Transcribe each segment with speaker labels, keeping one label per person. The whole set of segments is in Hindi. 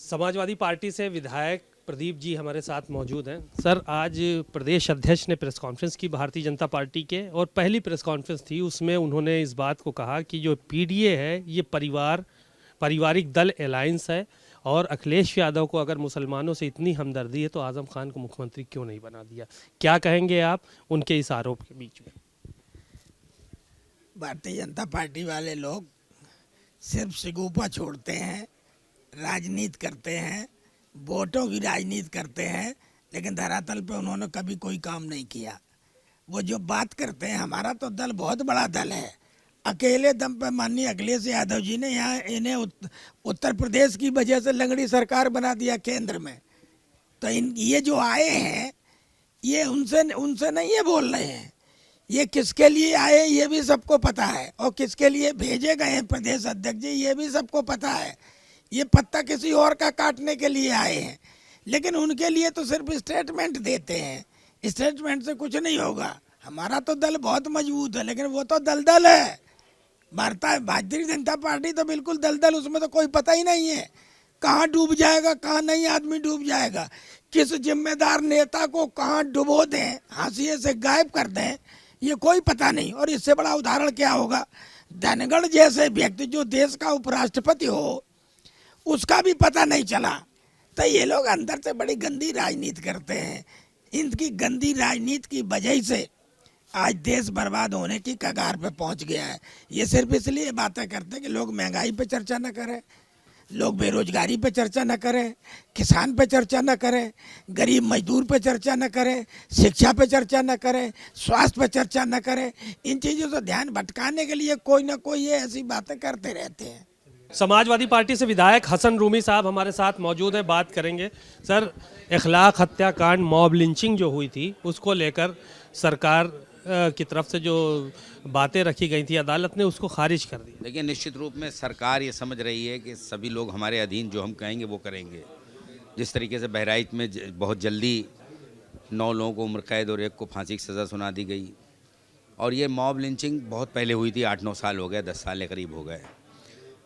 Speaker 1: समाजवादी पार्टी से विधायक प्रदीप जी हमारे साथ मौजूद हैं। सर, आज प्रदेश अध्यक्ष ने प्रेस कॉन्फ्रेंस की भारतीय जनता पार्टी के, और पहली प्रेस कॉन्फ्रेंस थी, उसमें उन्होंने इस बात को कहा कि जो पीडीए है ये पारिवारिक दल अलायंस है, और अखिलेश यादव को अगर मुसलमानों से इतनी हमदर्दी है तो आजम खान को मुख्यमंत्री क्यों नहीं बना दिया। क्या कहेंगे आप उनके इस आरोप के बीच में?
Speaker 2: भारतीय जनता पार्टी वाले लोग सिर्फ सिगुफा छोड़ते हैं, राजनीति करते हैं, वोटों की राजनीति करते हैं, लेकिन धरातल पे उन्होंने कभी कोई काम नहीं किया। वो जो बात करते हैं, हमारा तो दल बहुत बड़ा दल है। अकेले दम पे माननीय अखिलेश यादव जी ने यहाँ इन्हें उत्तर प्रदेश की वजह से लंगड़ी सरकार बना दिया केंद्र में। तो ये जो आए हैं ये उनसे उनसे नहीं ये बोल रहे हैं, ये किसके लिए आए ये भी सबको पता है, और किसके लिए भेजे गए हैं प्रदेश अध्यक्ष जी ये भी सबको पता है। ये पत्ता किसी और का काटने के लिए आए हैं, लेकिन उनके लिए तो सिर्फ स्टेटमेंट देते हैं। स्टेटमेंट से कुछ नहीं होगा। हमारा तो दल बहुत मजबूत है, लेकिन वो तो दलदल है। भारतीय जनता पार्टी तो बिल्कुल दलदल, उसमें तो कोई पता ही नहीं है कहाँ डूब जाएगा, कहाँ नहीं आदमी डूब जाएगा, किस जिम्मेदार नेता को कहाँ डुबो दें, हाशिए से गायब कर दें, ये कोई पता नहीं। और इससे बड़ा उदाहरण क्या होगा, धनगढ़ जैसे व्यक्ति जो देश का उपराष्ट्रपति हो उसका भी पता नहीं चला। तो ये लोग अंदर से बड़ी गंदी राजनीति करते हैं। इनकी गंदी राजनीति की वजह से आज देश बर्बाद होने की कगार पे पहुंच गया है। ये सिर्फ इसलिए बातें करते हैं कि लोग महंगाई पे चर्चा न करें, लोग बेरोजगारी पे चर्चा न करें, किसान पे चर्चा न करें, गरीब मजदूर पे चर्चा न करें, शिक्षा पे चर्चा न करें, स्वास्थ्य पे चर्चा न करें। इन चीज़ों से ध्यान भटकाने के लिए कोई ना कोई ये ऐसी बातें करते रहते हैं।
Speaker 1: समाजवादी पार्टी से विधायक हसन रूमी साहब हमारे साथ मौजूद है, बात करेंगे। सर, इखलाक हत्याकांड, मॉब लिंचिंग जो हुई थी उसको लेकर सरकार की तरफ से जो बातें रखी गई थी, अदालत ने उसको खारिज कर दिया।
Speaker 3: देखिए, निश्चित रूप में सरकार ये समझ रही है कि सभी लोग हमारे अधीन, जो हम कहेंगे वो करेंगे। जिस तरीके से बहराइच में बहुत जल्दी 9 लोगों को उम्र कैद और 1 को फांसी की सज़ा सुना दी गई, और ये मॉब लिंचिंग बहुत पहले हुई थी, 8-9 साल हो गए, 10 साल के करीब हो गए।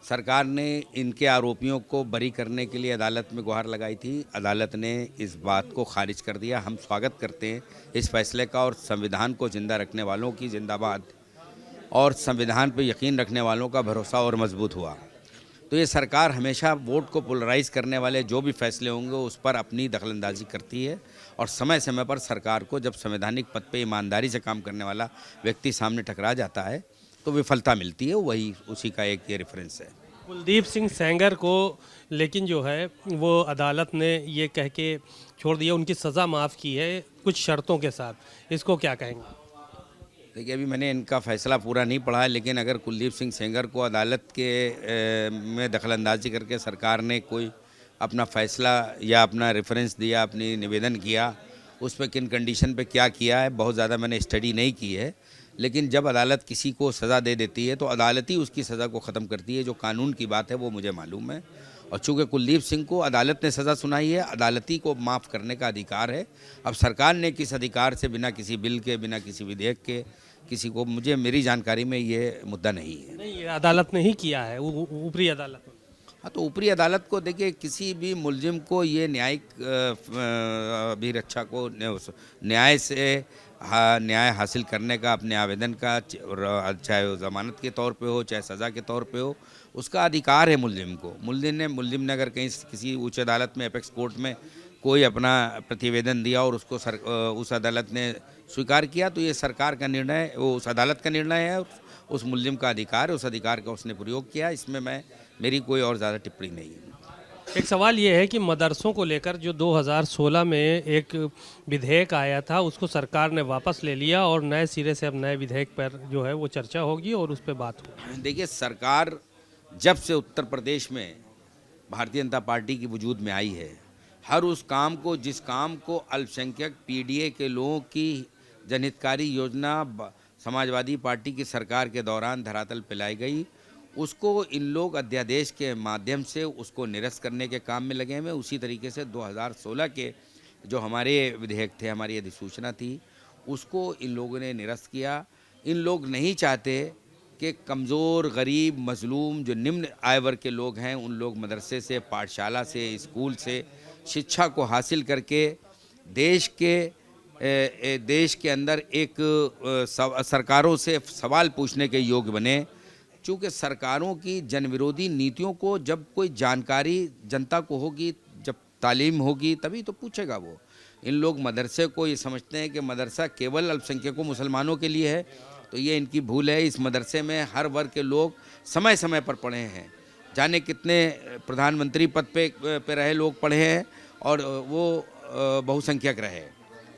Speaker 3: सरकार ने इनके आरोपियों को बरी करने के लिए अदालत में गुहार लगाई थी। अदालत ने इस बात को खारिज कर दिया। हम स्वागत करते हैं इस फैसले का, और संविधान को जिंदा रखने वालों की जिंदाबाद, और संविधान पर यकीन रखने वालों का भरोसा और मजबूत हुआ। तो ये सरकार हमेशा वोट को पोलराइज करने वाले जो भी फैसले होंगे उस पर अपनी दखलंदाजी करती है, और समय समय पर सरकार को जब संवैधानिक पद पे ईमानदारी से काम करने वाला व्यक्ति सामने टकरा जाता है तो विफलता मिलती है। वही उसी का एक ये रेफरेंस है।
Speaker 1: कुलदीप सिंह सेंगर को लेकिन जो है वो अदालत ने ये कह के छोड़ दिया, उनकी सज़ा माफ़ की है कुछ शर्तों के साथ। इसको क्या कहेंगे?
Speaker 3: देखिए, अभी मैंने इनका फ़ैसला पूरा नहीं पढ़ा है, लेकिन अगर कुलदीप सिंह सेंगर को अदालत के में दखलंदाजी करके सरकार ने कोई अपना फ़ैसला या अपना रेफरेंस दिया, अपनी निवेदन किया, उस पर किन कंडीशन पे क्या किया है बहुत ज़्यादा मैंने स्टडी नहीं की है। लेकिन जब अदालत किसी को सज़ा दे देती है तो अदालत ही उसकी सज़ा को ख़त्म करती है। जो कानून की बात है वो मुझे मालूम है, और चूँकि कुलदीप सिंह को अदालत ने सज़ा सुनाई है, अदालती को माफ़ करने का अधिकार है। अब सरकार ने किस अधिकार से, बिना किसी बिल के, बिना किसी विधेयक के, किसी को, मुझे मेरी जानकारी में ये मुद्दा नहीं है।
Speaker 1: नहीं, ये अदालत ने ही किया है, ऊपरी अदालत ने।
Speaker 3: हाँ, तो ऊपरी अदालत को देखिए, किसी भी मुलजिम को ये न्यायिक अभिरक्षा को न्याय से न्याय हासिल करने का, अपने आवेदन का, चाहे वो ज़मानत के तौर पे हो चाहे सज़ा के तौर पे हो, उसका अधिकार है मुलजिम को। मुलजिम ने अगर कहीं किसी उच्च अदालत में, एपेक्स कोर्ट में कोई अपना प्रतिवेदन दिया और उसको उस अदालत ने स्वीकार किया, तो ये सरकार का निर्णय, वो उस अदालत का निर्णय है, उस मुलजिम का अधिकार है, उस अधिकार का उसने प्रयोग किया। इसमें मेरी कोई और ज़्यादा टिप्पणी नहीं है।
Speaker 1: एक सवाल ये है कि मदरसों को लेकर जो 2016 में एक विधेयक आया था उसको सरकार ने वापस ले लिया, और नए सिरे से अब नए विधेयक पर जो है वो चर्चा होगी और उस पर बात होगी।
Speaker 3: देखिए, सरकार जब से उत्तर प्रदेश में भारतीय जनता पार्टी की वजूद में आई है, हर उस काम को, जिस काम को अल्पसंख्यक पीडीए के लोगों की जनहितकारी योजना समाजवादी पार्टी की सरकार के दौरान धरातल पर लाई गई, उसको इन लोग अध्यादेश के माध्यम से उसको निरस्त करने के काम में लगे हुए। उसी तरीके से 2016 के जो हमारे विधेयक थे, हमारी अधिसूचना थी, उसको इन लोगों ने निरस्त किया। इन लोग नहीं चाहते कि कमज़ोर, गरीब, मजलूम जो निम्न आय वर्ग के लोग हैं, उन लोग मदरसे से, पाठशाला से, स्कूल से शिक्षा को हासिल करके देश के अंदर एक सरकारों से सवाल पूछने के योग्य बने। चूँकि सरकारों की जनविरोधी नीतियों को जब कोई जानकारी जनता को होगी, जब तालीम होगी, तभी तो पूछेगा वो। इन लोग मदरसे को ये समझते हैं कि मदरसा केवल अल्पसंख्यकों मुसलमानों के लिए है, तो ये इनकी भूल है। इस मदरसे में हर वर्ग के लोग समय समय पर पढ़े हैं। जाने कितने प्रधानमंत्री पद पे रहे लोग पढ़े हैं, और वो बहुसंख्यक रहे।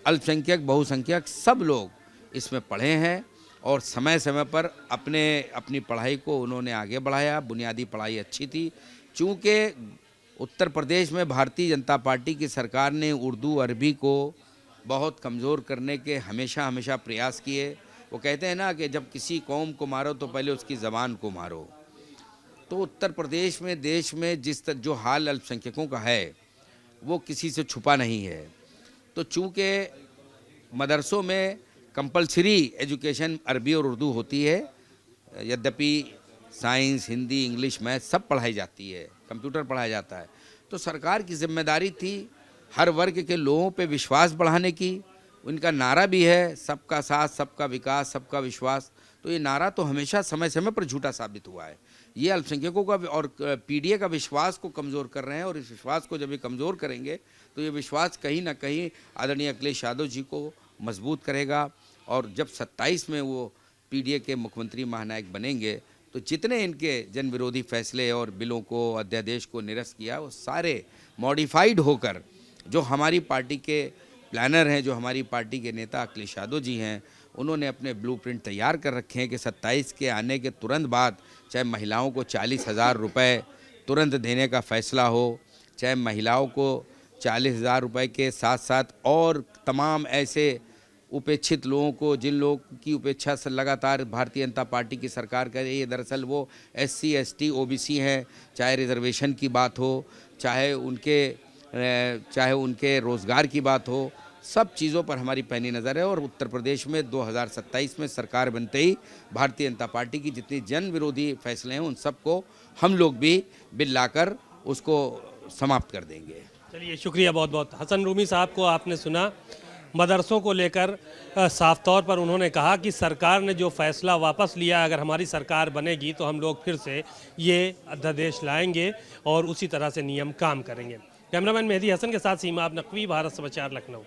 Speaker 3: अल्पसंख्यक, बहुसंख्यक सब लोग इसमें पढ़े हैं और समय समय पर अपनी पढ़ाई को उन्होंने आगे बढ़ाया। बुनियादी पढ़ाई अच्छी थी। चूँकि उत्तर प्रदेश में भारतीय जनता पार्टी की सरकार ने उर्दू, अरबी को बहुत कमज़ोर करने के हमेशा प्रयास किए। वो कहते हैं ना कि जब किसी कौम को मारो तो पहले उसकी ज़बान को मारो। तो उत्तर प्रदेश में, देश में जो हाल अल्पसंख्यकों का है वो किसी से छुपा नहीं है। तो चूँकि मदरसों में कंपलसरी एजुकेशन अरबी और उर्दू होती है, यद्यपि साइंस, हिंदी, इंग्लिश, मैथ सब पढ़ाई जाती है, कंप्यूटर पढ़ाया जाता है। तो सरकार की जिम्मेदारी थी हर वर्ग के लोगों पे विश्वास बढ़ाने की। उनका नारा भी है, सबका साथ, सबका विकास, सबका विश्वास। तो ये नारा तो हमेशा समय समय पर झूठा साबित हुआ है। ये अल्पसंख्यकों का और पीडीए का विश्वास को कमज़ोर कर रहे हैं, और इस विश्वास को जब ये कमज़ोर करेंगे तो ये विश्वास कहीं ना कहीं आदरणीय अखिलेश यादव जी को मजबूत करेगा। और जब 27 में वो पीडीए के मुख्यमंत्री महानायक बनेंगे तो जितने इनके जन विरोधी फैसले और बिलों को, अध्यादेश को निरस्त किया, वो सारे मॉडिफाइड होकर जो हमारी पार्टी के प्लानर हैं, जो हमारी पार्टी के नेता अखिलेश यादव जी हैं, उन्होंने अपने ब्लूप्रिंट तैयार कर रखे हैं कि 27 के आने के तुरंत बाद चाहे महिलाओं को 40,000 रुपये तुरंत देने का फैसला हो, चाहे महिलाओं को 40,000 रुपये के साथ साथ और तमाम ऐसे उपेक्षित लोगों को, जिन लोगों की उपेक्षा से लगातार भारतीय जनता पार्टी की सरकार कर रही है, दरअसल वो SC, ST, OBC हैं, चाहे रिजर्वेशन की बात हो, चाहे उनके रोज़गार की बात हो, सब चीज़ों पर हमारी पैनी नज़र है। और उत्तर प्रदेश में 2027 में सरकार बनते ही भारतीय जनता पार्टी की जितनी जन विरोधी फैसले हैं उन सबको हम लोग भी बिल लाकर उसको समाप्त कर देंगे।
Speaker 1: चलिए, शुक्रिया बहुत बहुत। हसन रूमी साहब को आपने सुना। मदरसों को लेकर साफ तौर पर उन्होंने कहा कि सरकार ने जो फैसला वापस लिया, अगर हमारी सरकार बनेगी तो हम लोग फिर से ये अध्यादेश लाएंगे और उसी तरह से नियम काम करेंगे। कैमरामैन मेहदी हसन के साथ सीमा नकवी, भारत समाचार, लखनऊ।